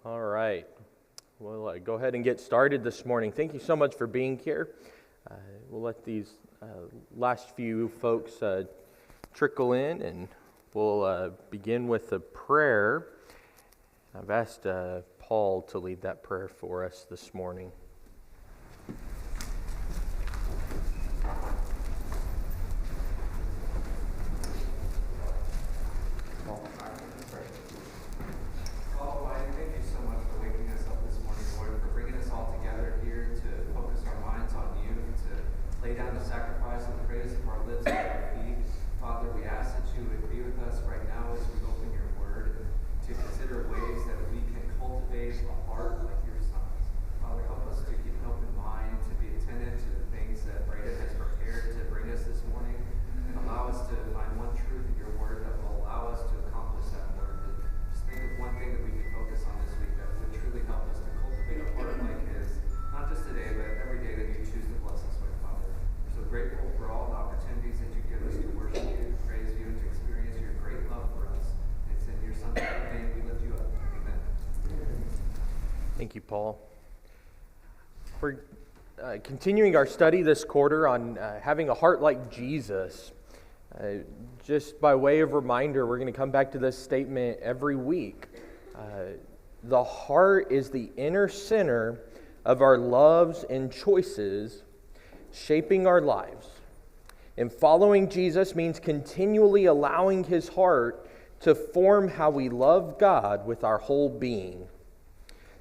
All right. We'll go ahead and get started this morning. Thank you so much for being here. We'll let these last few folks trickle in, and we'll begin with a prayer. I've asked Paul to lead that prayer for us this morning. Thank you, Paul. We're continuing our study this quarter on having a heart like Jesus. Just by way of reminder, we're going to come back to this statement every week. The heart is the inner center of our loves and choices, shaping our lives. And following Jesus means continually allowing His heart to form how we love God with our whole being.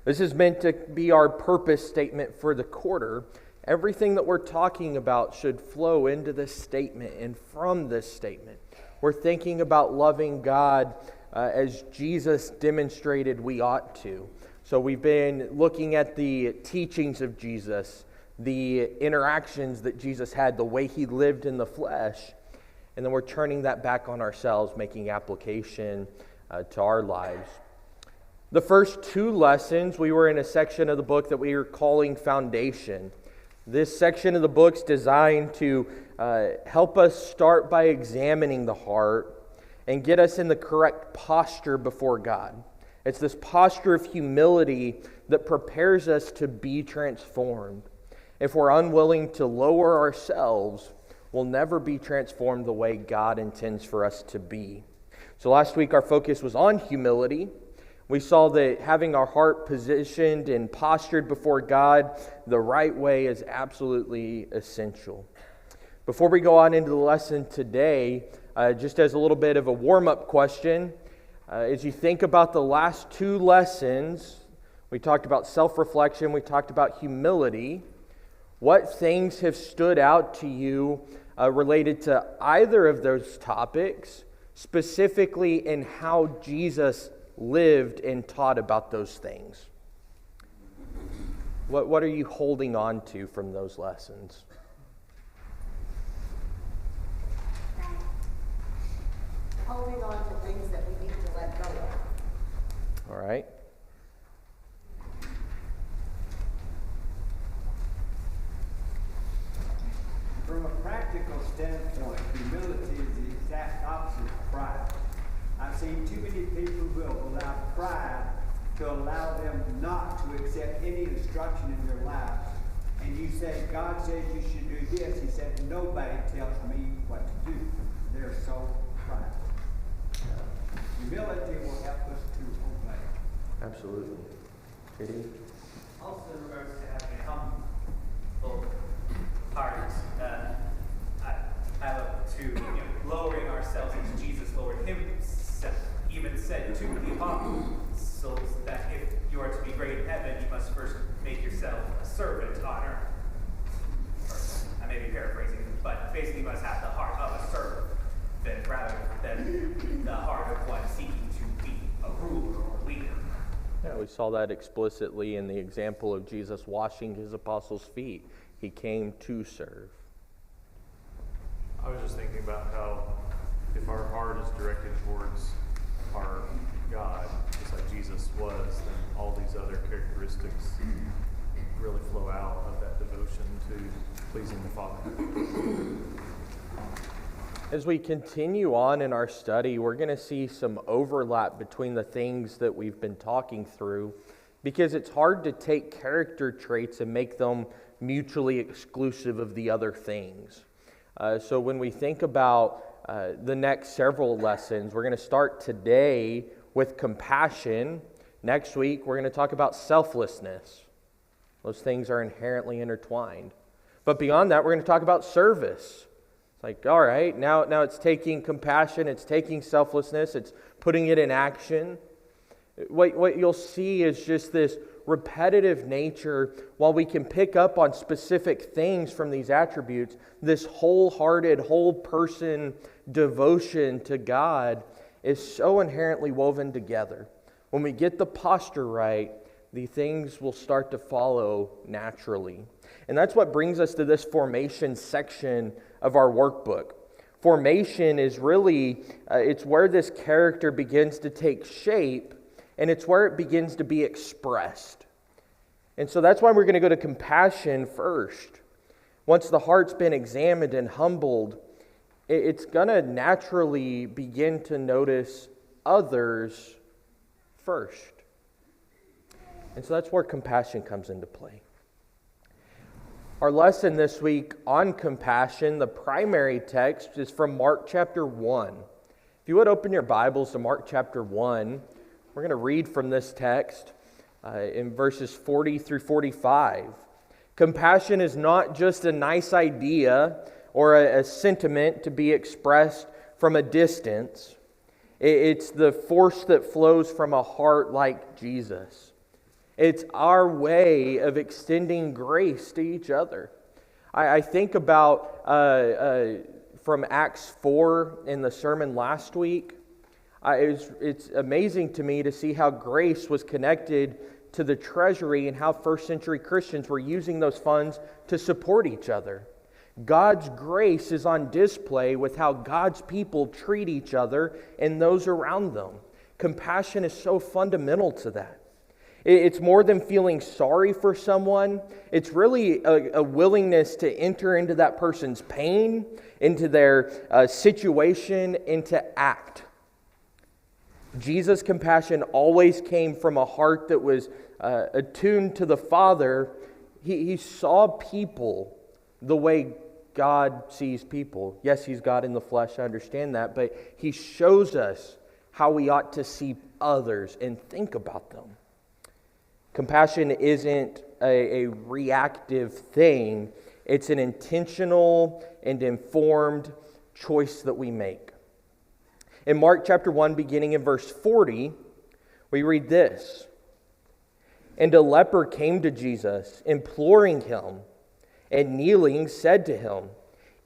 This is meant to be our purpose statement for the quarter. Everything that we're talking about should flow into this statement and from this statement. We're thinking about loving God as Jesus demonstrated we ought to. So we've been looking at the teachings of Jesus, the interactions that Jesus had, the way He lived in the flesh, and then we're turning that back on ourselves, making application to our lives. The first two lessons, we were in a section of the book that we are calling Foundation. This section of the book's designed to help us start by examining the heart and get us in the correct posture before God. It's this posture of humility that prepares us to be transformed. If we're unwilling to lower ourselves, we'll never be transformed the way God intends for us to be. So last week our focus was on humility. We saw that having our heart positioned and postured before God the right way is absolutely essential. Before we go on into the lesson today, just as a little bit of a warm-up question, as you think about the last two lessons, we talked about self-reflection, we talked about humility. What things have stood out to you related to either of those topics, specifically in how Jesus lived and taught about those things? What are you holding on to from those lessons? Holding on to things that we need to let go of. All right. From a practical standpoint, humility is the exact opposite of pride. I've seen too many people who have allowed pride to allow them not to accept any instruction in their lives. And you say, God says you should do this. He said, nobody tells me what to do. They're so prideful. Humility will help us to obey. Absolutely. Katie? Also in regards to having a humble heart, I look to lowering ourselves as Jesus lowered Himself. He even said to the apostles that if you are to be great in heaven, you must first make yourself a servant on earth. I may be paraphrasing, but basically you must have the heart of a servant rather than the heart of one seeking to be a ruler or leader. Yeah, we saw that explicitly in the example of Jesus washing His apostles' feet. He came to serve. I was just thinking about how if our heart is directed towards our God, just like Jesus was, then all these other characteristics really flow out of that devotion to pleasing the Father. As we continue on in our study, we're going to see some overlap between the things that we've been talking through, because it's hard to take character traits and make them mutually exclusive of the other things. So when we think about the next several lessons, we're going to start today with compassion. Next week, we're going to talk about selflessness. Those things are inherently intertwined. But beyond that, we're going to talk about service. It's like, all right, now it's taking compassion, it's taking selflessness, it's putting it in action. What you'll see is just this repetitive nature. While we can pick up on specific things from these attributes, this wholehearted, whole person devotion to God is so inherently woven together. When we get the posture right, the things will start to follow naturally. And that's what brings us to this formation section of our workbook. Formation is really, it's where this character begins to take shape, and it's where it begins to be expressed. And so that's why we're going to go to compassion first. Once the heart's been examined and humbled, it's going to naturally begin to notice others first. And so that's where compassion comes into play. Our lesson this week on compassion, the primary text is from Mark chapter 1. If you would open your Bibles to Mark chapter 1, we're going to read from this text in verses 40 through 45. Compassion is not just a nice idea or a sentiment to be expressed from a distance. It's the force that flows from a heart like Jesus. It's our way of extending grace to each other. I think about from Acts 4 in the sermon last week. It's amazing to me to see how grace was connected to the treasury and how first century Christians were using those funds to support each other. God's grace is on display with how God's people treat each other and those around them. Compassion is so fundamental to that. It's more than feeling sorry for someone. It's really a willingness to enter into that person's pain, into their situation, and to act. Jesus' compassion always came from a heart that was attuned to the Father. He saw people the way God sees people. Yes, He's God in the flesh, I understand that, but He shows us how we ought to see others and think about them. Compassion isn't a reactive thing. It's an intentional and informed choice that we make. In Mark chapter 1, beginning in verse 40, we read this. And a leper came to Jesus, imploring Him, and kneeling said to Him,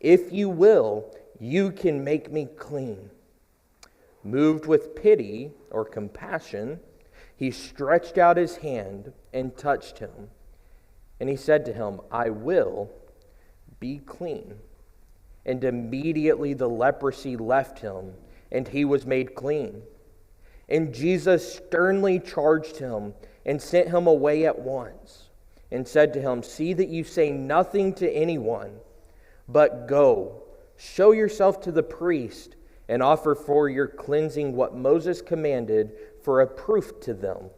"If you will, you can make me clean." Moved with pity or compassion, He stretched out His hand and touched him. And He said to him, "I will, be clean." And immediately the leprosy left him, and he was made clean. And Jesus sternly charged him and sent him away at once, and said to him, "See that you say nothing to anyone, but go, show yourself to the priest, and offer for your cleansing what Moses commanded for a proof to them."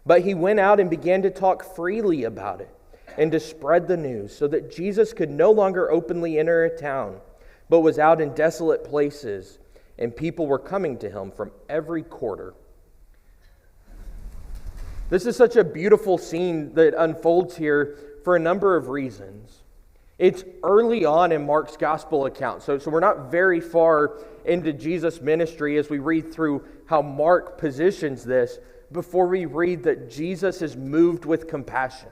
But he went out and began to talk freely about it and to spread the news, so that Jesus could no longer openly enter a town, but was out in desolate places, and people were coming to him from every quarter. This is such a beautiful scene that unfolds here for a number of reasons. It's early on in Mark's gospel account, so we're not very far into Jesus' ministry as we read through how Mark positions this before we read that Jesus is moved with compassion.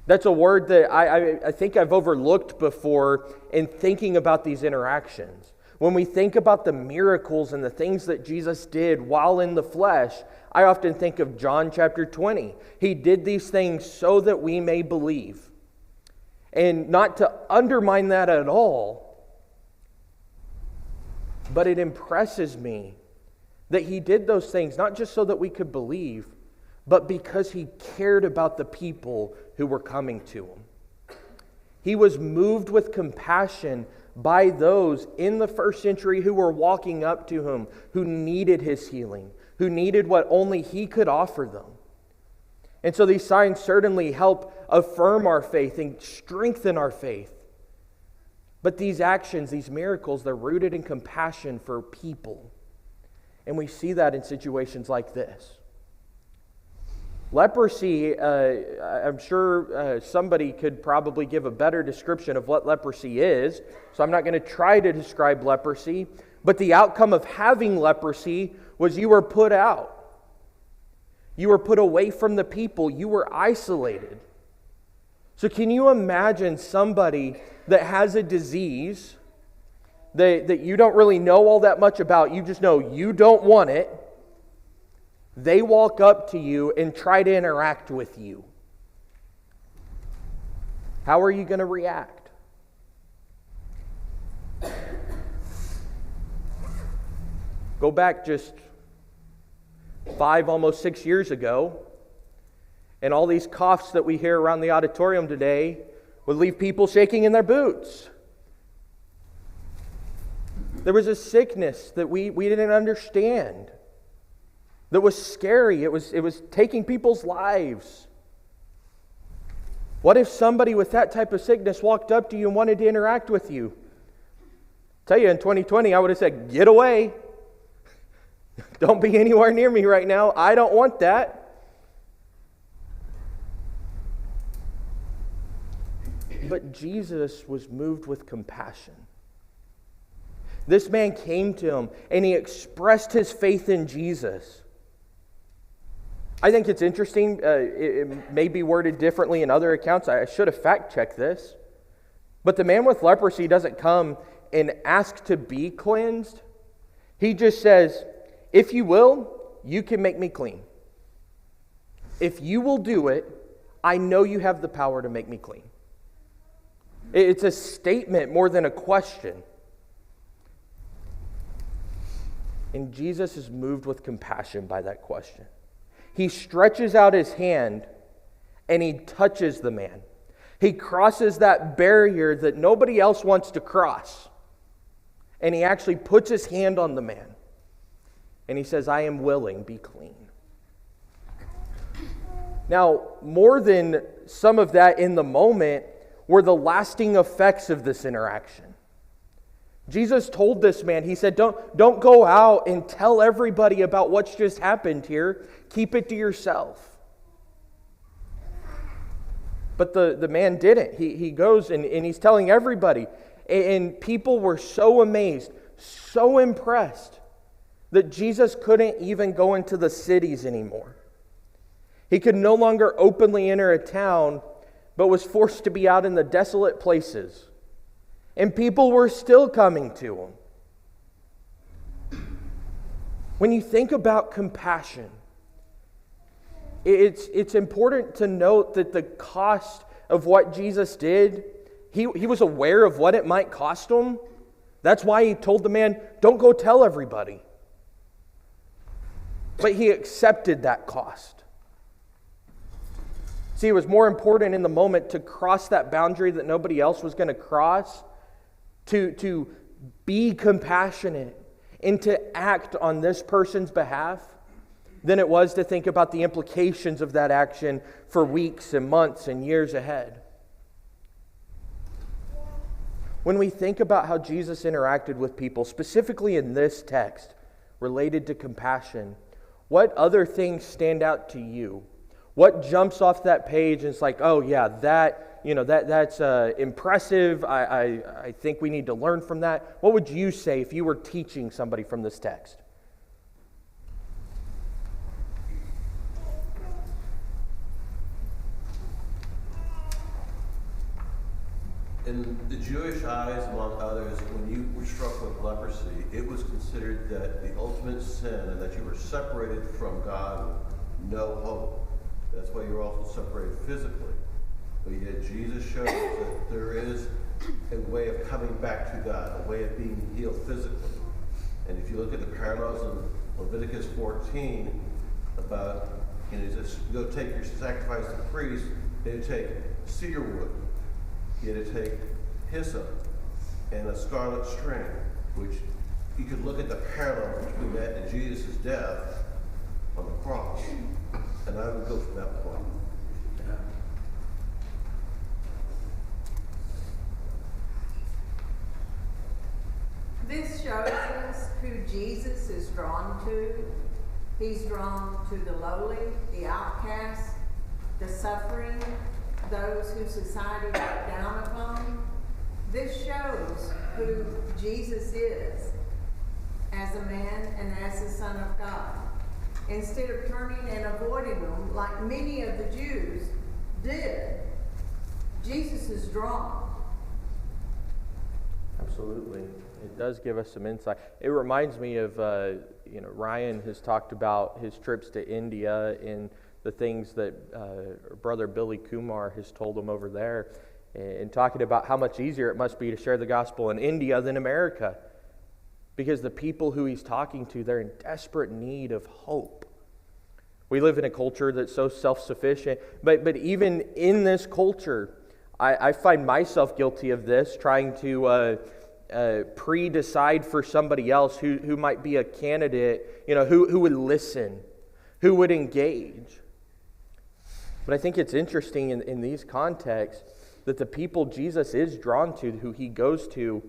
That's a word that I think I've overlooked before in thinking about these interactions. When we think about the miracles and the things that Jesus did while in the flesh, I often think of John chapter 20. He did these things so that we may believe. And not to undermine that at all, but it impresses me that He did those things not just so that we could believe, but because He cared about the people who were coming to Him. He was moved with compassion by those in the first century who were walking up to him, who needed his healing, who needed what only he could offer them. And so these signs certainly help affirm our faith and strengthen our faith. But these actions, these miracles, they're rooted in compassion for people. And we see that in situations like this. Leprosy, I'm sure somebody could probably give a better description of what leprosy is, so I'm not going to try to describe leprosy, but the outcome of having leprosy was you were put out. You were put away from the people. You were isolated. So can you imagine somebody that has a disease that you don't really know all that much about, you just know you don't want it, they walk up to you and try to interact with you. How are you going to react? Go back just 5, almost 6 years ago, and all these coughs that we hear around the auditorium today would leave people shaking in their boots. There was a sickness that we didn't understand, that was scary. It was taking people's lives. What if somebody with that type of sickness walked up to you and wanted to interact with you? I'll tell you, in 2020, I would have said, get away. Don't be anywhere near me right now. I don't want that. But Jesus was moved with compassion. This man came to him and he expressed his faith in Jesus. I think it's interesting. It may be worded differently in other accounts. I should have fact-checked this. But the man with leprosy doesn't come and ask to be cleansed. He just says, if you will, you can make me clean. If you will do it, I know you have the power to make me clean. It's a statement more than a question. And Jesus is moved with compassion by that question. He stretches out his hand and he touches the man. He crosses that barrier that nobody else wants to cross. And he actually puts his hand on the man. And he says, I am willing, be clean. Now, more than some of that in the moment were the lasting effects of this interaction. Jesus told this man, he said, don't go out and tell everybody about what's just happened here. Keep it to yourself. But the man didn't. He goes and he's telling everybody. And people were so amazed, so impressed, that Jesus couldn't even go into the cities anymore. He could no longer openly enter a town, but was forced to be out in the desolate places. And people were still coming to him. When you think about compassion, it's important to note that the cost of what Jesus did, he was aware of what it might cost him. That's why he told the man, don't go tell everybody. But he accepted that cost. See, it was more important in the moment to cross that boundary that nobody else was going to cross, to be compassionate and to act on this person's behalf, than it was to think about the implications of that action for weeks and months and years ahead. When we think about how Jesus interacted with people, specifically in this text related to compassion, what other things stand out to you? What jumps off that page and it's like, oh yeah, that's impressive. I think we need to learn from that. What would you say if you were teaching somebody from this text? In the Jewish eyes, among others, when you were struck with leprosy, it was considered that the ultimate sin and that you were separated from God with no hope. That's why you're also separated physically. But yet Jesus shows that there is a way of coming back to God, a way of being healed physically. And if you look at the parallels in Leviticus 14 about, he says, go take your sacrifice to the priest, they would take cedar wood. He had to take hyssop. and a scarlet string, which you could look at the parallel between that and Jesus' death on the cross. And I would go from that point. This shows us who Jesus is drawn to. He's drawn to the lowly, the outcast, the suffering, those who society looked down upon. This shows who Jesus is as a man and as the Son of God. Instead of turning and avoiding them like many of the Jews did, Jesus is drawn. Absolutely. It does give us some insight. It reminds me of, Ryan has talked about his trips to India and the things that Brother Billy Kumar has told him over there, and talking about how much easier it must be to share the gospel in India than America. Because the people who he's talking to, they're in desperate need of hope. We live in a culture that's so self-sufficient, but even in this culture, I find myself guilty of this, trying to pre-decide for somebody else who might be a candidate, who would listen, who would engage. But I think it's interesting in these contexts that the people Jesus is drawn to, who he goes to,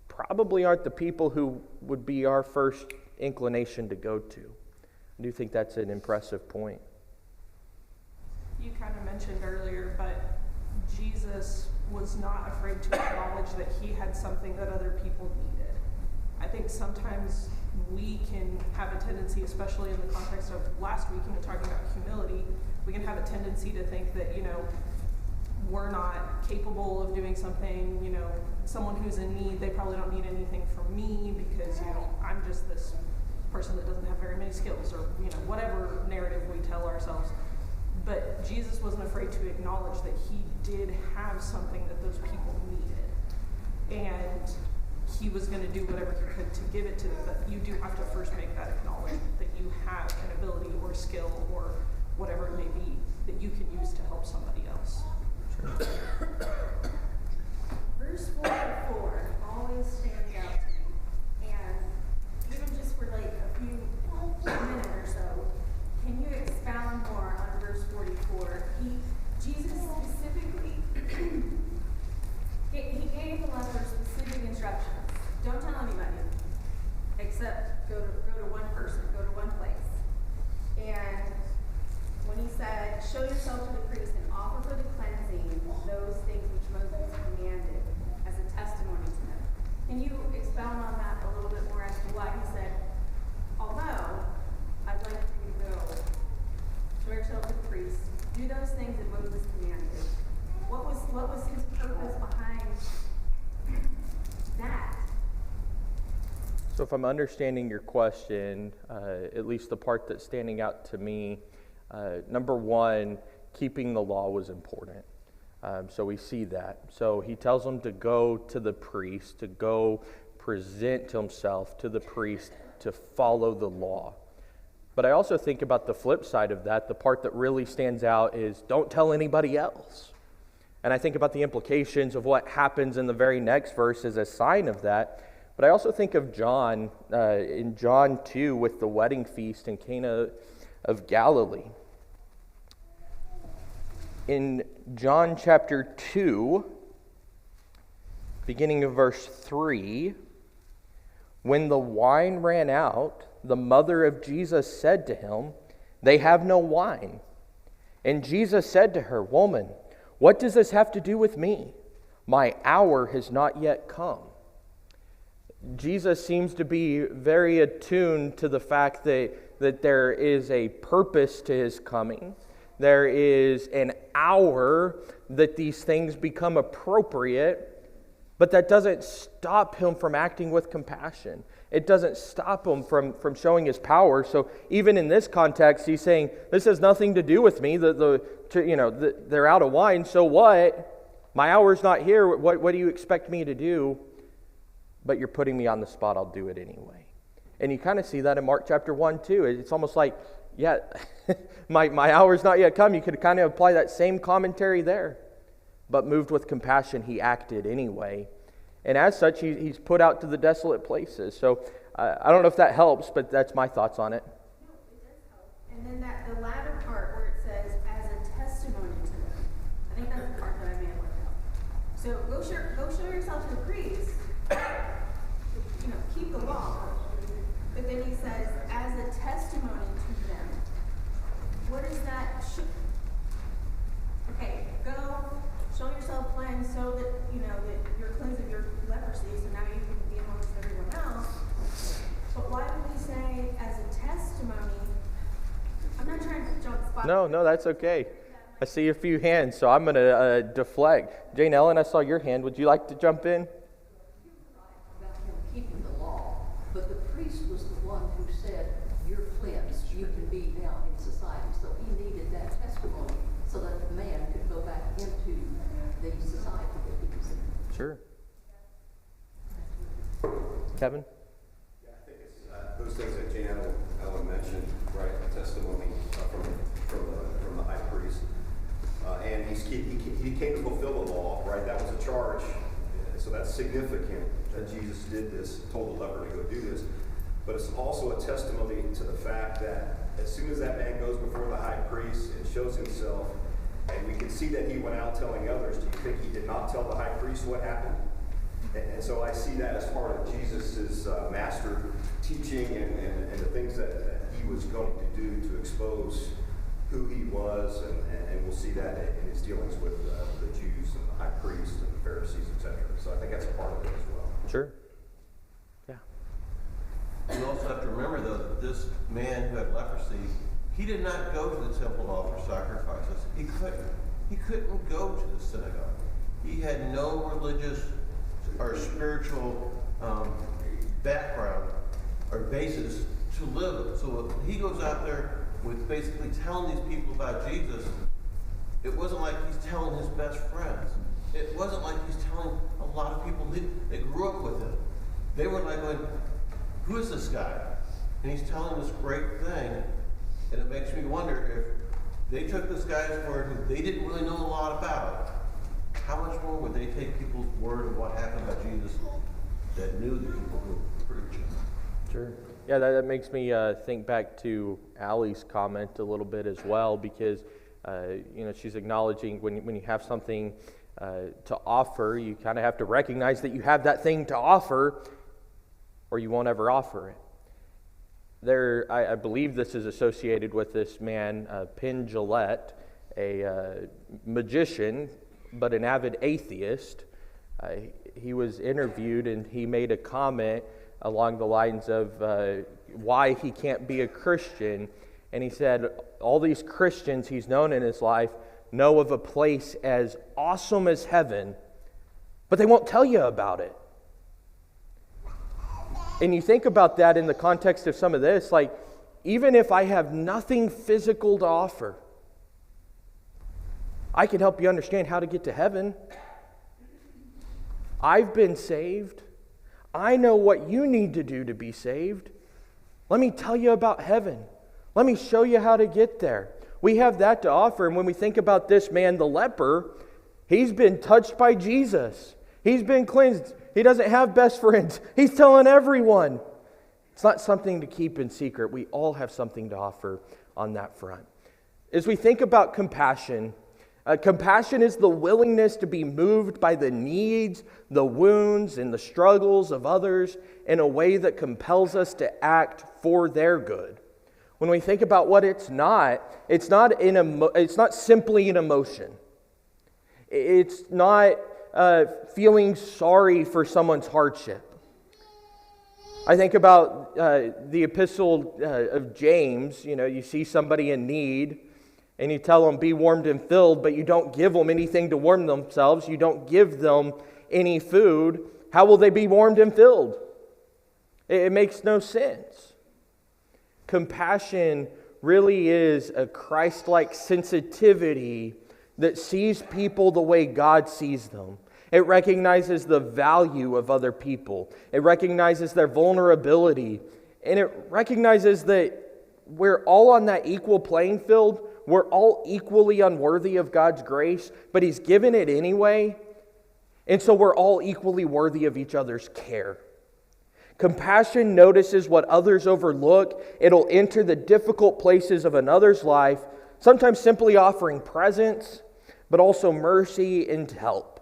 probably aren't the people who would be our first inclination to go to. I do think that's an impressive point. You kind of mentioned earlier, but Jesus was not afraid to acknowledge that he had something that other people needed. I think sometimes we can have a tendency, especially in the context of last week, talking about humility, we can have a tendency to think that, we're not capable of doing something, someone who's in need, they probably don't need anything from me because, I'm just this person that doesn't have very many skills, or, whatever narrative we tell ourselves. But Jesus wasn't afraid to acknowledge that he did have something that those people needed. And he was going to do whatever he could to give it to them. But you do have to first make that acknowledgement that you have an ability or skill or whatever it may be that you can use to help somebody else. Verse 44 always stands out to me, and even just for like a minute or so, can you expound more on verse 44? Jesus specifically, he gave the lepers specific instructions. Don't tell anybody, except go to one person, go to one place. And when he said, show yourself to the priest and offer for the cleansing those things which Moses commanded as a testimony to them. Can you expound on that a little bit more as to why he said, although I'd like for you to go, show yourself to the priest, do those things that Moses commanded. What was his purpose behind that? So if I'm understanding your question, at least the part that's standing out to me, number one, keeping the law was important. So we see that. So he tells them to go to the priest, to go present himself to the priest, to follow the law. But I also think about the flip side of that. The part that really stands out is don't tell anybody else. And I think about the implications of what happens in the very next verse as a sign of that. But I also think of John, in John 2 with the wedding feast in Cana of Galilee. In John chapter 2, beginning of verse 3, when the wine ran out, the mother of Jesus said to him, "They have no wine." And Jesus said to her, "Woman, what does this have to do with me? My hour has not yet come." Jesus seems to be very attuned to the fact that there is a purpose to his coming. There is an hour that these things become appropriate, but that doesn't stop him from acting with compassion. It doesn't stop him from showing his power. So even in this context, he's saying, this has nothing to do with me. They're out of wine, so what? My hour's not here. What do you expect me to do? But you're putting me on the spot. I'll do it anyway. And you kind of see that in Mark chapter 1 too. It's almost like, yeah, my hour's not yet come. You could kind of apply that same commentary there. But moved with compassion, he acted anyway. And as such, he's put out to the desolate places. So I don't know if that helps, but that's my thoughts on it. No, it does help. And then the latter part where it says, as a testimony to them. I think that's the part that I may have left out. So go show yourself to the priest. Keep the law. But then he says, as a testimony to them. What is that? Okay, go show yourself cleansed so that that you're cleansed of your leprosy, so now you can be amongst everyone else. But why would we say as a testimony? I'm not trying to put you on the spot. No, that's okay. I see a few hands, so I'm going to deflect. Jane Ellen, I saw your hand. Would you like to jump in? About him keeping the law, but the priest was the one who said, "You're cleansed. You can be now in society." So he needed that testimony so that the man could go back into the society that he was in. Sure. Kevin? Yeah, I think it's those things that Jane Ellen mentioned, right? The testimony from the high priest, and he came to fulfill the law, right? That was a charge, so that's significant that Jesus did this, told the leper to go do this. But it's also a testimony to the fact that as soon as that man goes before the high priest and shows himself, and we can see that he went out telling others, do you think he did not tell the high priest what happened? And so I see that as part of Jesus' master teaching and the things that he was going to do to expose who he was, and we'll see that in his dealings with the Jews and the high priest and the Pharisees, etc. So I think that's a part of it as well. Sure. Yeah. You also have to remember, though, that this man who had leprosy, he did not go to the temple to offer sacrifices. He couldn't go to the synagogue. He had no religious or spiritual background or basis to live. So he goes out there with basically telling these people about Jesus. It wasn't like he's telling his best friends. It wasn't like he's telling a lot of people that grew up with him. They were like going, who is this guy? And he's telling this great thing. And it makes me wonder if they took this guy's word who they didn't really know a lot about, how much more would they take people's word of what happened by Jesus that knew the people who were preaching? Sure. Yeah, that makes me think back to Allie's comment a little bit as well, because she's acknowledging when you have something to offer, you kind of have to recognize that you have that thing to offer, or you won't ever offer it. I believe this is associated with this man, Penn Jillette, a magician, but an avid atheist. He was interviewed and he made a comment along the lines of why he can't be a Christian. And he said all these Christians he's known in his life know of a place as awesome as heaven, but they won't tell you about it. And you think about that in the context of some of this, like, even if I have nothing physical to offer, I can help you understand how to get to heaven. I've been saved. I know what you need to do to be saved. Let me tell you about heaven. Let me show you how to get there. We have that to offer. And when we think about this man, the leper, he's been touched by Jesus. He's been cleansed. He doesn't have best friends. He's telling everyone. It's not something to keep in secret. We all have something to offer on that front. As we think about compassion, compassion is the willingness to be moved by the needs, the wounds, and the struggles of others in a way that compels us to act for their good. When we think about what it's not simply an emotion. It's not feeling sorry for someone's hardship. I think about the epistle of James. You see somebody in need, and you tell them, be warmed and filled, but you don't give them anything to warm themselves. You don't give them any food. How will they be warmed and filled? It makes no sense. Compassion really is a Christ-like sensitivity that sees people the way God sees them. It recognizes the value of other people. It recognizes their vulnerability. And it recognizes that we're all on that equal playing field. We're all equally unworthy of God's grace, but He's given it anyway. And so we're all equally worthy of each other's care. Compassion notices what others overlook. It'll enter the difficult places of another's life, sometimes simply offering presence, but also mercy and help.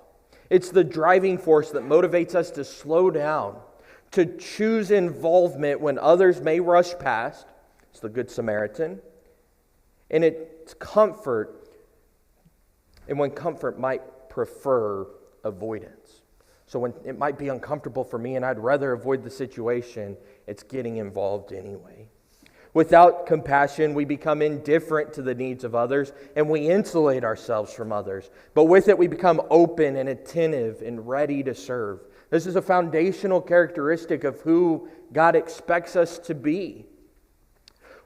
It's the driving force that motivates us to slow down, to choose involvement when others may rush past. It's the Good Samaritan. And it's comfort, and when comfort might prefer avoidance. So when it might be uncomfortable for me and I'd rather avoid the situation, it's getting involved anyway. Without compassion, we become indifferent to the needs of others and we insulate ourselves from others. But with it, we become open and attentive and ready to serve. This is a foundational characteristic of who God expects us to be.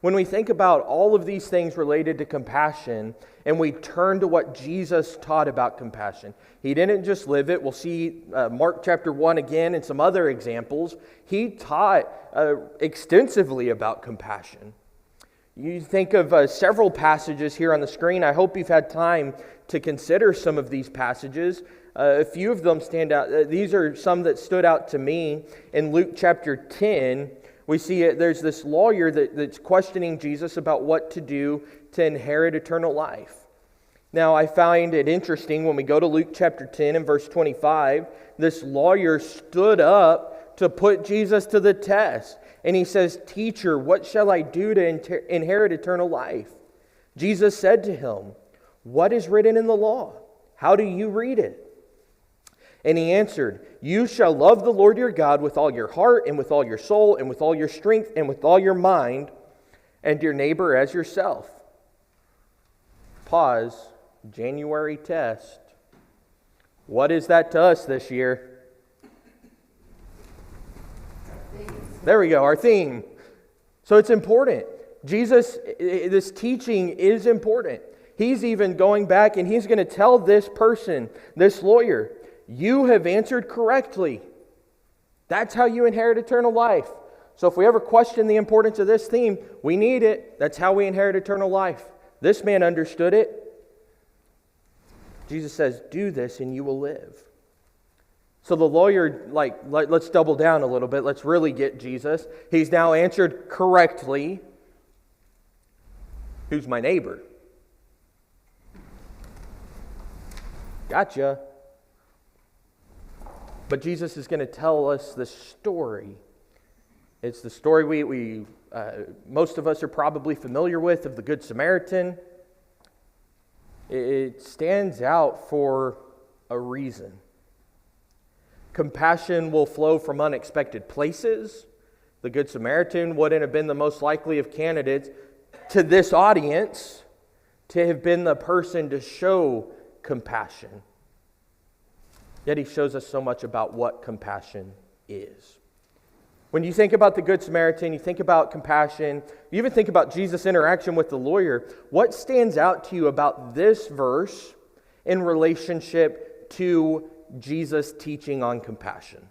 When we think about all of these things related to compassion and we turn to what Jesus taught about compassion, He didn't just live it. We'll see Mark chapter 1 again and some other examples. He taught extensively about compassion. You think of several passages here on the screen. I hope you've had time to consider some of these passages. A few of them stand out. These are some that stood out to me. In Luke chapter 10, we see there's this lawyer that's questioning Jesus about what to do to inherit eternal life. Now, I find it interesting when we go to Luke chapter 10 and verse 25, this lawyer stood up to put Jesus to the test. And he says, "Teacher, what shall I do to inherit eternal life?" Jesus said to him, "What is written in the law? How do you read it?" And he answered, "You shall love the Lord your God with all your heart and with all your soul and with all your strength and with all your mind, and your neighbor as yourself." Pause. January test. What is that to us this year? There we go, our theme. So it's important. Jesus, this teaching is important. He's even going back and he's going to tell this person, this lawyer, you have answered correctly. That's how you inherit eternal life. So if we ever question the importance of this theme, we need it. That's how we inherit eternal life. This man understood it. Jesus says, do this and you will live. So the lawyer, let's double down a little bit. Let's really get Jesus. He's now answered correctly. Who's my neighbor? Gotcha. But Jesus is going to tell us the story. It's the story we most of us are probably familiar with of the Good Samaritan. It stands out for a reason. Compassion will flow from unexpected places. The Good Samaritan wouldn't have been the most likely of candidates to this audience to have been the person to show compassion. Yet he shows us so much about what compassion is. When you think about the Good Samaritan, you think about compassion, you even think about Jesus' interaction with the lawyer, what stands out to you about this verse in relationship to Jesus' teaching on compassion?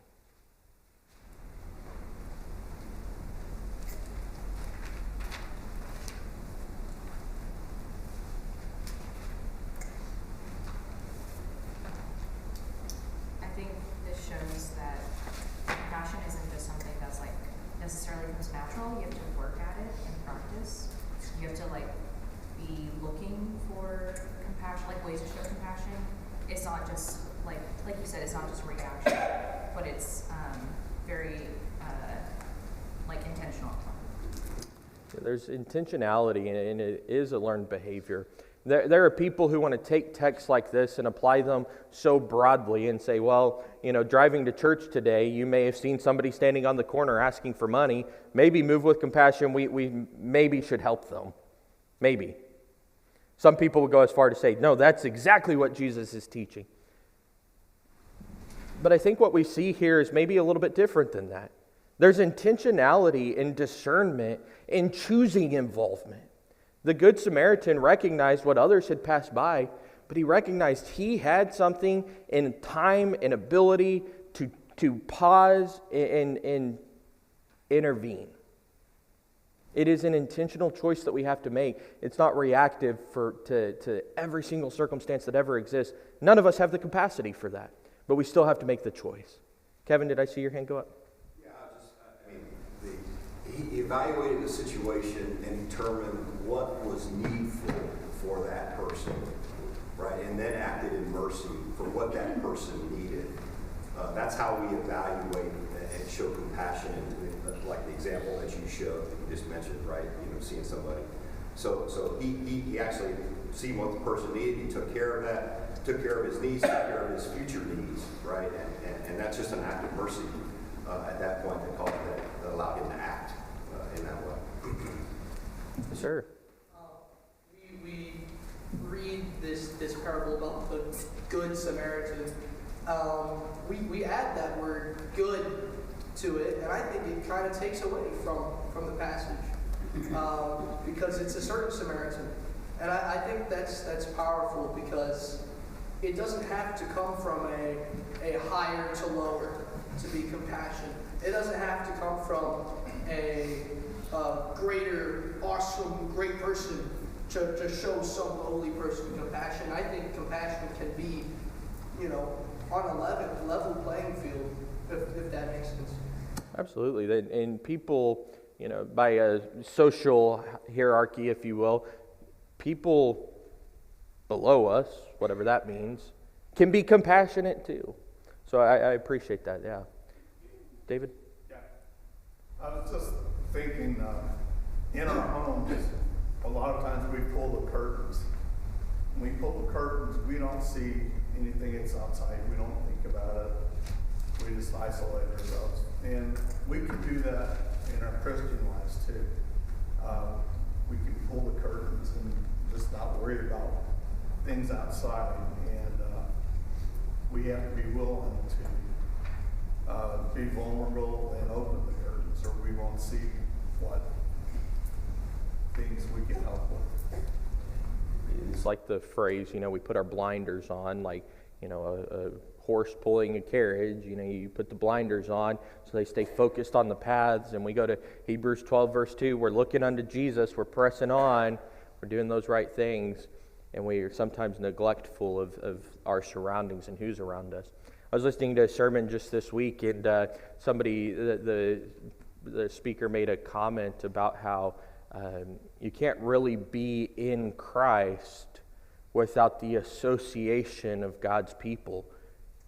I think this shows that compassion isn't just something that's necessarily comes natural. You have to work at it in practice. You have to be looking for compassion, ways to show compassion. It's not just like you said, it's not just a reaction, but it's very intentional. There's intentionality, and it is a learned behavior. There are people who want to take texts like this and apply them so broadly and say, well, driving to church today, you may have seen somebody standing on the corner asking for money. Maybe move with compassion. We maybe should help them. Maybe. Some people would go as far to say, no, that's exactly what Jesus is teaching. But I think what we see here is maybe a little bit different than that. There's intentionality and discernment in choosing involvement. The Good Samaritan recognized what others had passed by, but he recognized he had something in time and ability to pause and intervene. It is an intentional choice that we have to make. It's not reactive to every single circumstance that ever exists. None of us have the capacity for that. But we still have to make the choice. Kevin, did I see your hand go up? Yeah, he evaluated the situation and determined what was needful for that person, right? And then acted in mercy for what that person needed. That's how we evaluate and show compassion, like the example that you showed, that you just mentioned, right? Seeing somebody. So he actually seen what the person needed. He took care of that, took care of his needs, took care of his future needs, right? And that's just an act of mercy at that point that allowed him to act in that way. Yes, sir. We read this parable about the Good Samaritan. We add that word "good" to it, and I think it kind of takes away from the passage because it's a certain Samaritan, and I think that's powerful because it doesn't have to come from a higher to lower to be compassion. It doesn't have to come from a greater, awesome, great person to show some lowly person compassion. I think compassion can be, on a level playing field, if that makes sense. Absolutely. And people, by a social hierarchy, if you will, people below us, whatever that means, can be compassionate too. So I appreciate that, yeah. David? Yeah. I was just thinking, in our homes, a lot of times we pull the curtains. When we pull the curtains, we don't see anything that's outside. We don't think about it. We just isolate ourselves. And we can do that in our Christian lives too. We can pull the curtains and just not worry about things outside. And we have to be willing to be vulnerable and open the curtains, or we won't see what things we can help with. It's like the phrase, we put our blinders on, like, a horse pulling a carriage, you put the blinders on so they stay focused on the paths. And we go to Hebrews 12, verse 2, we're looking unto Jesus, we're pressing on, we're doing those right things, and we are sometimes neglectful of our surroundings and who's around us. I was listening to a sermon just this week, and somebody, the speaker made a comment about how you can't really be in Christ without the association of God's people.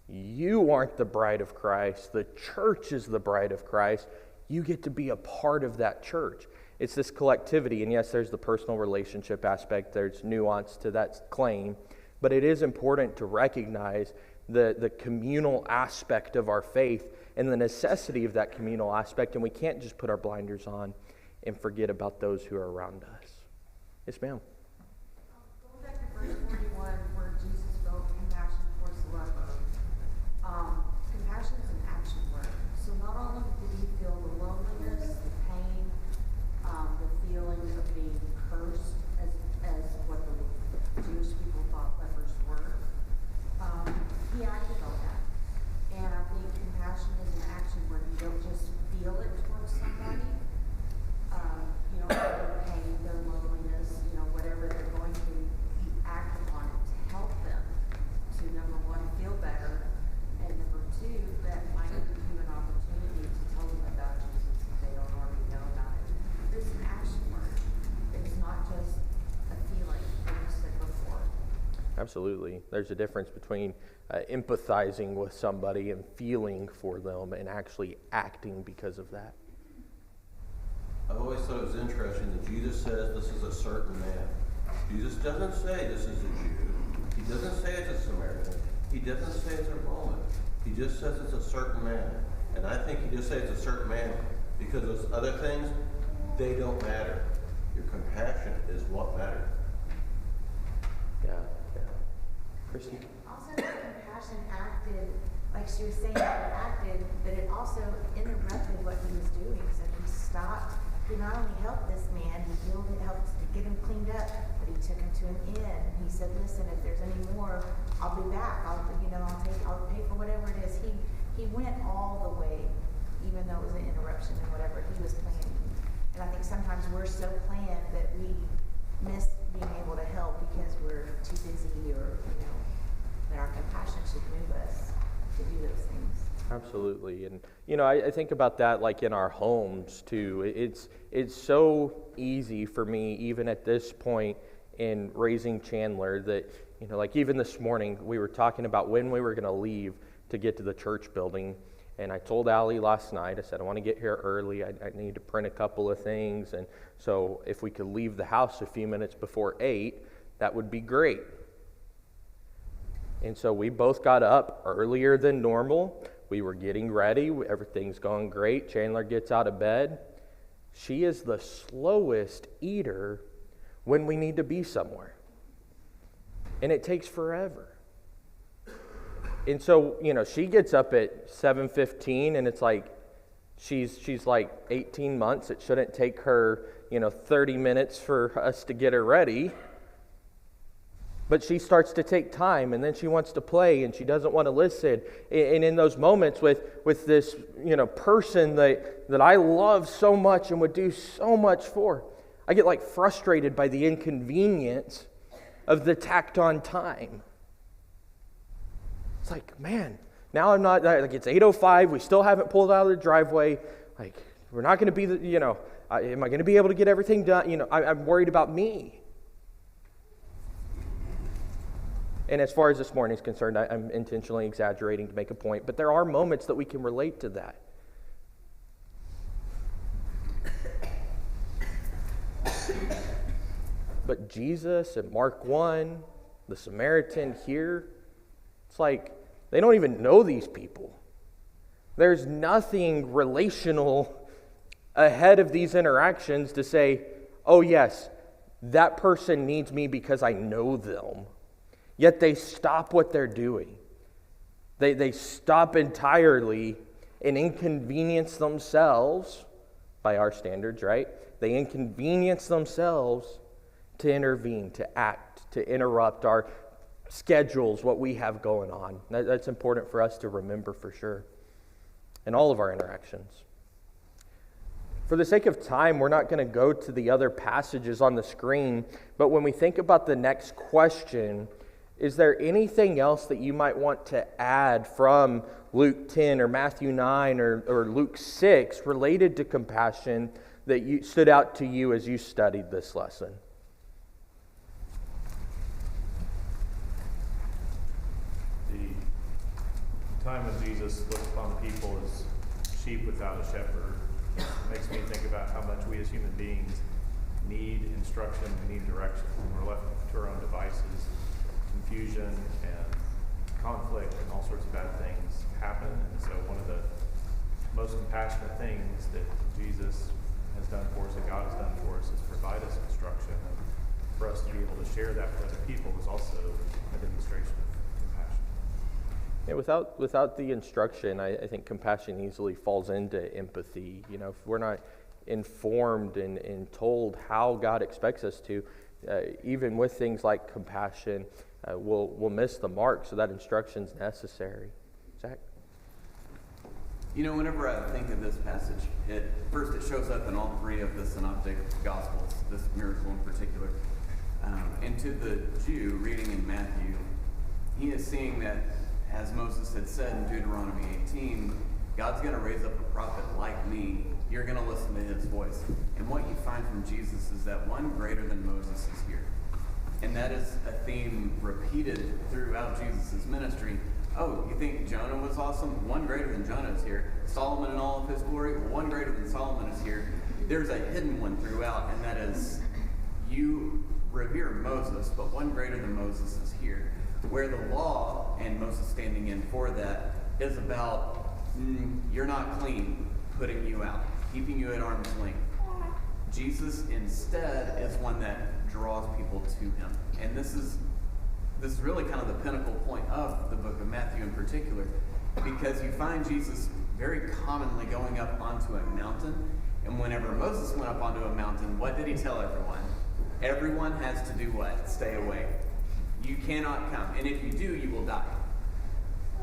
You aren't the bride of Christ. The church is the bride of Christ. You get to be a part of that church. It's this collectivity, and yes, there's the personal relationship aspect. There's nuance to that claim, but it is important to recognize the communal aspect of our faith and the necessity of that communal aspect, and we can't just put our blinders on and forget about those who are around us. Yes, ma'am. Going back to verse 41, where Jesus felt compassion towards the leper. Compassion is an action word. So not only did he feel the loneliness, the pain, the feeling of being cursed, as what the Jewish people thought lepers were, he acted on that. And I think compassion is an action word. You don't just feel it towards somebody. Their pain, their loneliness, whatever they're going through, you act upon it to help them to, number one, feel better, and number two, that might give you an opportunity to tell them about Jesus if they don't already know about it. This is an action word. It's not just a feeling, like you said before. Absolutely. There's a difference between empathizing with somebody and feeling for them and actually acting because of that. I've always thought it was interesting that Jesus says this is a certain man. Jesus doesn't say this is a Jew. He doesn't say it's a Samaritan. He doesn't say it's a Roman. He just says it's a certain man. And I think he just says it's a certain man because those other things, they don't matter. Your compassion is what matters. Yeah. Christy? Also, the compassion acted, like she was saying, it acted, but it also interrupted what he was doing. So he stopped. He not only helped this man, he healed it, helped to get him cleaned up, but he took him to an inn. He said, "Listen, if there's any more, I'll be back. I'll pay for whatever it is." He went all the way, even though it was an interruption and whatever he was planning. And I think sometimes we're so planned that we miss being able to help because we're too busy, or that our compassion should move us to do those things. Absolutely. And, I think about that like in our homes too. It's so easy for me, even at this point in raising Chandler, that, like even this morning, we were talking about when we were going to leave to get to the church building. And I told Allie last night, I said, I want to get here early. I need to print a couple of things. And so if we could leave the house a few minutes before 8, that would be great. And so we both got up earlier than normal. We were getting ready. Everything's going great. Chandler gets out of bed. She is the slowest eater when we need to be somewhere. And it takes forever. And so, she gets up at 7:15, and it's like she's like 18 months. It shouldn't take her, 30 minutes for us to get her ready. But she starts to take time, and then she wants to play, and she doesn't want to listen. And in those moments with this, person that I love so much and would do so much for, I get like frustrated by the inconvenience of the tacked on time. It's like, man, now I'm not, like it's 8:05, we still haven't pulled out of the driveway. Like, we're not going to be, am I going to be able to get everything done? I'm worried about me. And as far as this morning is concerned, I'm intentionally exaggerating to make a point, but there are moments that we can relate to that. But Jesus in Mark 1, the Samaritan here, it's like they don't even know these people. There's nothing relational ahead of these interactions to say, oh yes, that person needs me because I know them. Yet they stop what they're doing. They stop entirely and inconvenience themselves, by our standards, right? They inconvenience themselves to intervene, to act, to interrupt our schedules, what we have going on. That's important for us to remember for sure in all of our interactions. For the sake of time, we're not going to go to the other passages on the screen, but when we think about the next question, is there anything else that you might want to add from Luke 10 or Matthew 9 or Luke 6 related to compassion that stood out to you as you studied this lesson? The time when Jesus looked upon people as sheep without a shepherd makes me think about how much we as human beings need instruction, we need direction. When we're left to our own devices, confusion and conflict and all sorts of bad things happen. And so one of the most compassionate things that Jesus has done for us, that God has done for us, is provide us instruction. And for us to be able to share that with other people is also a demonstration of compassion. Yeah, without the instruction, I think compassion easily falls into empathy. If we're not informed and told how God expects us to, even with things like compassion, we'll miss the mark, so that instruction's necessary. Zach? Whenever I think of this passage, first it shows up in all three of the synoptic gospels, this miracle in particular. And to the Jew reading in Matthew, he is seeing that, as Moses had said in Deuteronomy 18, God's going to raise up a prophet like me. You're going to listen to his voice. And what you find from Jesus is that one greater than Moses is here. And that is a theme repeated throughout Jesus' ministry. Oh, you think Jonah was awesome? One greater than Jonah is here. Solomon in all of his glory? Well, one greater than Solomon is here. There's a hidden one throughout, and that is, you revere Moses, but one greater than Moses is here. Where the law, and Moses standing in for that, is about, you're not clean, putting you out, keeping you at arm's length. Jesus instead is one that draws people to him. And this is really kind of the pinnacle point of the book of Matthew in particular, because you find Jesus very commonly going up onto a mountain. And whenever Moses went up onto a mountain, what did he tell everyone? Everyone has to do what? Stay away. You cannot come. And if you do, you will die.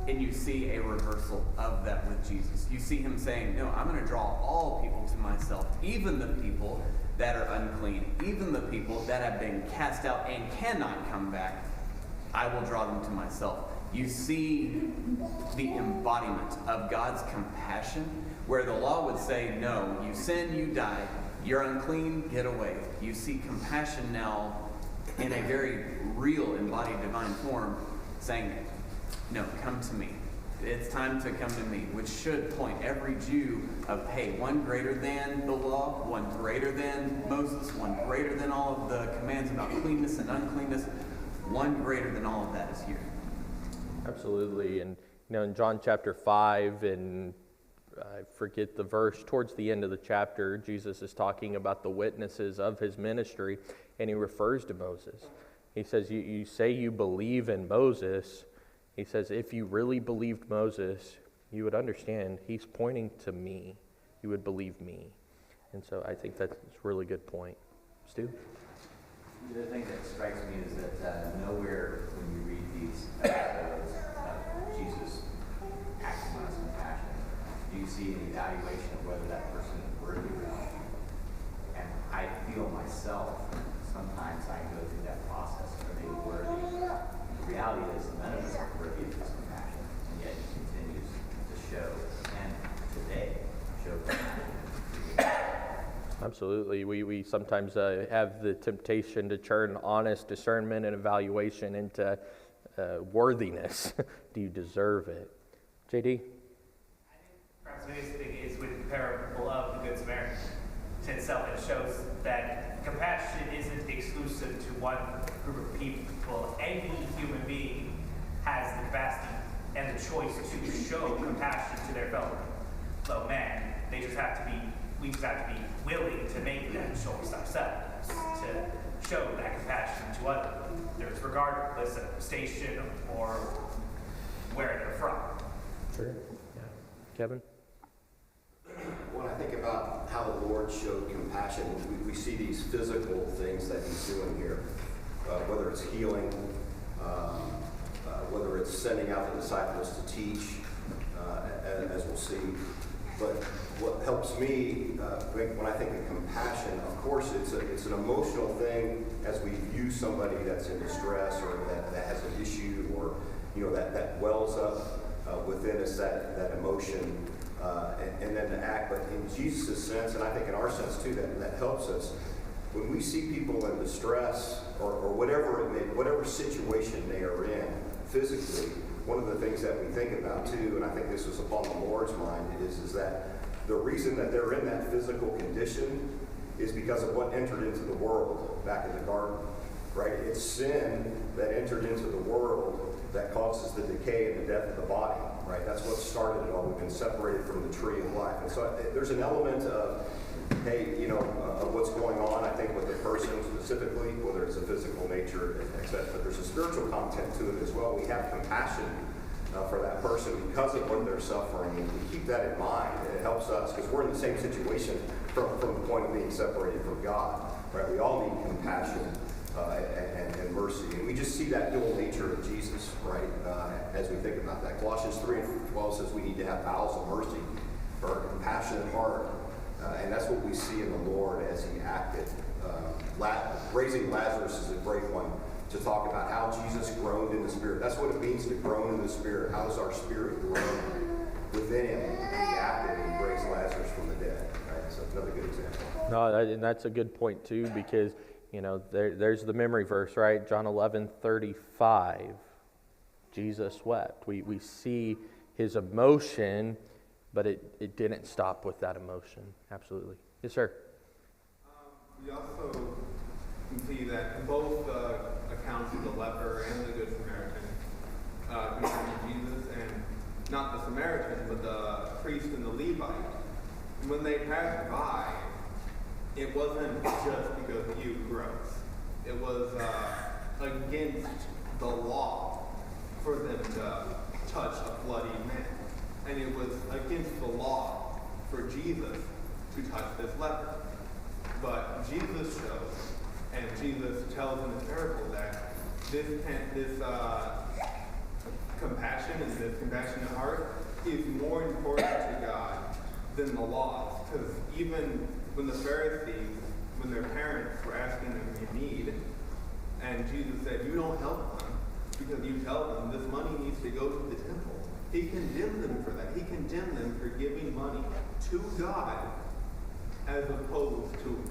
And you see a reversal of that with Jesus. You see him saying, no, I'm going to draw all people to myself, even the people that are unclean, even the people that have been cast out and cannot come back. I will draw them to myself. you see the embodiment of God's compassion, where the law would say, no, you sin, you die, you're unclean, get away. You see compassion now in a very real embodied divine form saying, no, come to me. It's time to come to me, which should point every Jew of, hey, one greater than the law, one greater than Moses, one greater than all of the commands about cleanness and uncleanness, one greater than all of that is here. Absolutely. And in John chapter 5, and I forget the verse, towards the end of the chapter, Jesus is talking about the witnesses of his ministry, and he refers to Moses. He says, you say you believe in Moses. He says, if you really believed Moses, you would understand he's pointing to me. You would believe me. And so I think that's a really good point. Stu? The other thing that strikes me is that nowhere when you read these episodes of Jesus acting on his compassion, do you see an evaluation of whether that person is worthy or not. And I feel myself, sometimes I go through that process. Are they worthy? The reality is none of us are worthy of his compassion, and yet he continues to show, and today, show compassion. Absolutely. We sometimes have the temptation to turn honest discernment and evaluation into worthiness. Do you deserve it? JD? Perhaps the biggest thing is with the parable of the Good Samaritan. In itself, it shows that compassion isn't exclusive to one group of people. Any human being has the capacity and the choice to show compassion to their fellow man. We just have to be willing to make that choice ourselves, to show that compassion to others, regardless of station or where they're from. Sure. Yeah. Kevin? When I think about how the Lord showed compassion, we see these physical things that he's doing here, whether it's healing, whether it's sending out the disciples to teach, as we'll see. But what helps me when I think of compassion, of course, it's an emotional thing as we view somebody that's in distress or that has an issue, or that wells up within us, that emotion, and then to act. But in Jesus' sense, and I think in our sense too, that helps us. When we see people in distress or whatever situation they are in physically, one of the things that we think about too, and I think this was upon the Lord's mind, is that the reason that they're in that physical condition is because of what entered into the world back in the garden, right? It's sin that entered into the world that causes the decay and the death of the body, right? That's what started it all. We've been separated from the tree of life. And so there's an element of, of what's going on, I think, with the person specifically, whether it's a physical nature, etc. But there's a spiritual content to it as well. We have compassion for that person because of what they're suffering. And we keep that in mind. It helps us because we're in the same situation from the point of being separated from God, right? We all need compassion and mercy. And we just see that dual nature of Jesus, right, as we think about that. Colossians 3:12 says we need to have bowels of mercy or a compassionate heart. And that's what we see in the Lord as he acted. Raising Lazarus is a great one to talk about how Jesus groaned in the Spirit. That's what it means to groan in the Spirit. How does our spirit groan within him? And he acted and raised Lazarus from the dead. Right? So another good example. No, and that's a good point too, because there's the memory verse, right? John 11:35. Jesus wept. We see his emotion, but it didn't stop with that emotion. Absolutely. Yes, sir. We also can see that in both accounts of the leper and the Good Samaritan concerning Jesus, and not the Samaritan, but the priest and the Levite, when they passed by, it wasn't just because he was gross. It was against the law for them to touch a bloody man. And it was against the law for Jesus to touch this leper. But Jesus shows, and Jesus tells in the parable that this compassion and this compassionate heart is more important to God than the laws. Because even when the Pharisees, when their parents were asking them in need, and Jesus said, "You don't help them," because you tell them this money needs to go to the temple. He condemned them for that. He condemned them for giving money to God as opposed to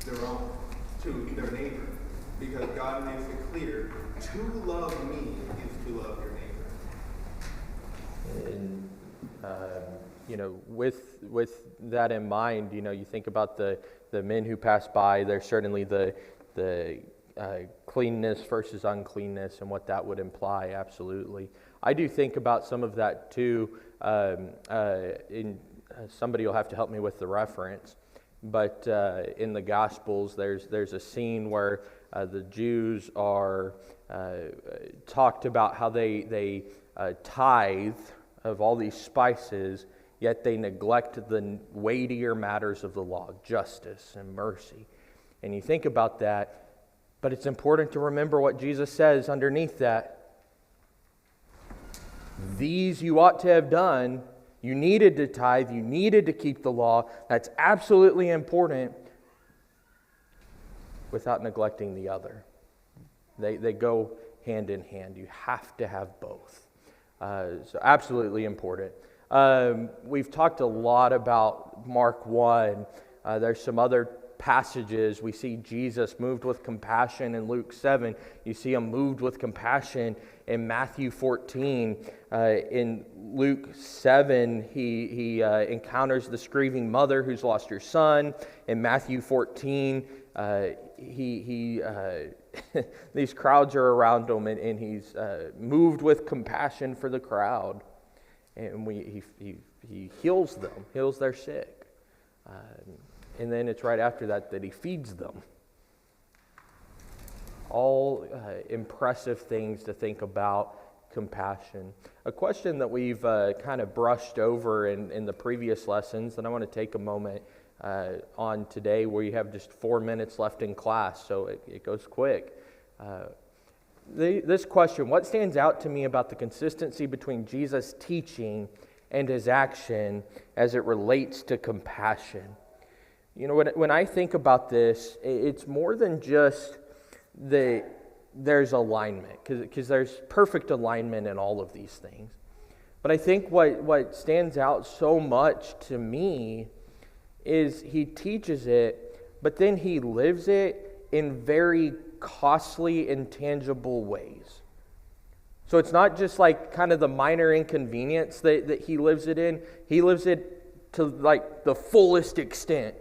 their own, to their neighbor. Because God makes it clear, to love me is to love your neighbor. And with that in mind, you think about the men who pass by. There's certainly the cleanness versus uncleanness and what that would imply. Absolutely, I do think about some of that too. Somebody will have to help me with the reference, but in the Gospels, there's a scene where the Jews are talked about how they tithe of all these spices, yet they neglect the weightier matters of the law, justice and mercy. And you think about that, but it's important to remember what Jesus says underneath that. These you ought to have done. You needed to tithe. You needed to keep the law. That's absolutely important, without neglecting the other. They go hand in hand. You have to have both. So absolutely important. We've talked a lot about Mark 1. There's some other passages. We see Jesus moved with compassion in Luke 7. You see him moved with compassion in Matthew 14. In Luke 7, he encounters the grieving mother who's lost her son. In Matthew 14, these crowds are around him, and he's moved with compassion for the crowd, and he heals them, heals their sick, and then it's right after that he feeds them. All impressive things to think about compassion. A question that we've kind of brushed over in the previous lessons, and I want to take a moment on today, where you have just 4 minutes left in class, so it goes quick. This question, what stands out to me about the consistency between Jesus' teaching and his action as it relates to compassion? When I think about this, it's more than just there's alignment, because there's perfect alignment in all of these things. But I think what stands out so much to me is he teaches it, but then he lives it in very costly, intangible ways. So it's not just like kind of the minor inconvenience that he lives it in. He lives it to like the fullest extent.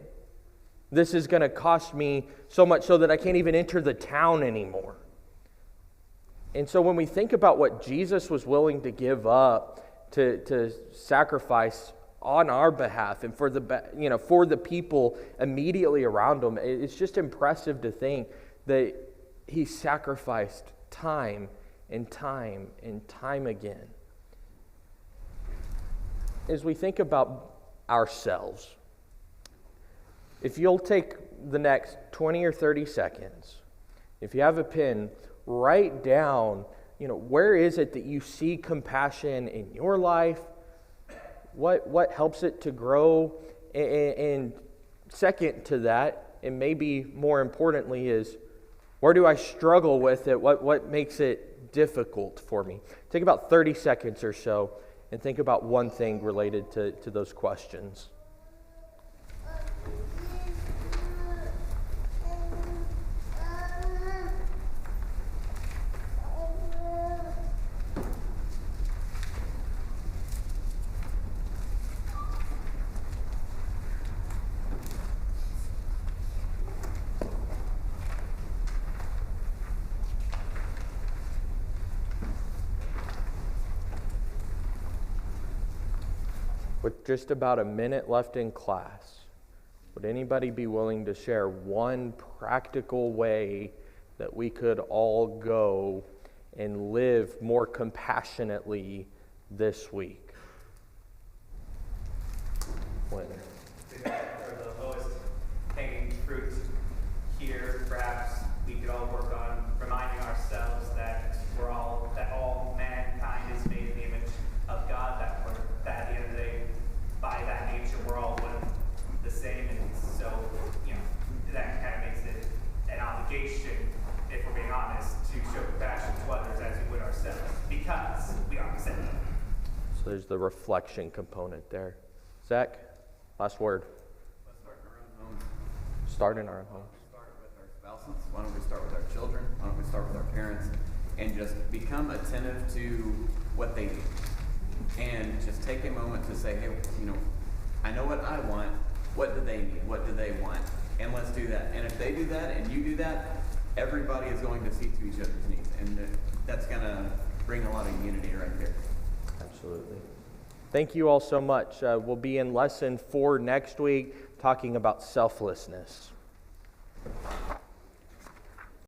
This is going to cost me so much so that I can't even enter the town anymore. And so when we think about what Jesus was willing to give up to sacrifice on our behalf and for the people immediately around him, it's just impressive to think that he sacrificed time and time and time again. As we think about ourselves, if you'll take the next 20 or 30 seconds, if you have a pen, write down, where is it that you see compassion in your life? What helps it to grow? And second to that, and maybe more importantly, is where do I struggle with it? What makes it difficult for me? Take about 30 seconds or so and think about one thing related to those questions. With just about a minute left in class, would anybody be willing to share one practical way that we could all go and live more compassionately this week? Or the lowest hanging fruit here, perhaps we could all work on reminding ourselves that all mankind is made in the image of God, that at the end of the day, by that nature, we're all one and the same, and so, that kind of makes it an obligation, if we're being honest, the reflection component there. Zach, last word. Let's start in our own homes. Start in our own homes. Start with our spouses. Why don't we start with our children? Why don't we start with our parents? And just become attentive to what they need. And just take a moment to say, hey, I know what I want. What do they need? What do they want? And let's do that. And if they do that and you do that, everybody is going to see to each other's needs. And that's going to bring a lot of unity right there. Absolutely. Thank you all so much. We'll be in lesson 4 next week talking about selflessness.